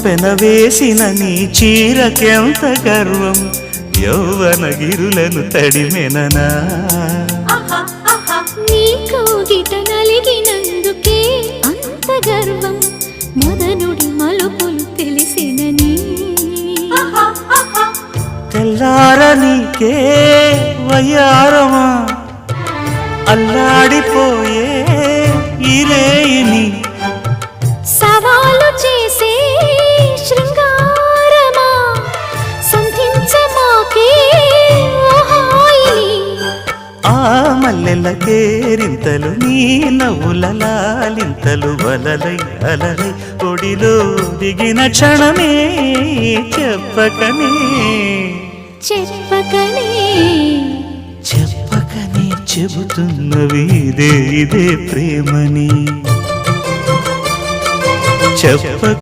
పెనవేసిన నీ చీరకెంత గర్వం యౌవన గిరులను తడిమెననా నీ కోగిట నలిగినందుకే అంత గర్వం మదనుడి మలుపులు తెలిసినని తెల్లార నీకే వయ్యారమా అల్లాడిపోయే ఇరేయిని సవాలు చేసే శృంగారమా సంధించమాకే ఆ మల్లెల కేరింతలు నీ నవ్వుల లాలింతలు వలలై అలలై ఒడిలో దిగిన క్షణమే చెప్పకనే చెప్పకనే చెప్పకనే చెబుతున్నవి ఇదే ప్రేమని చెప్ప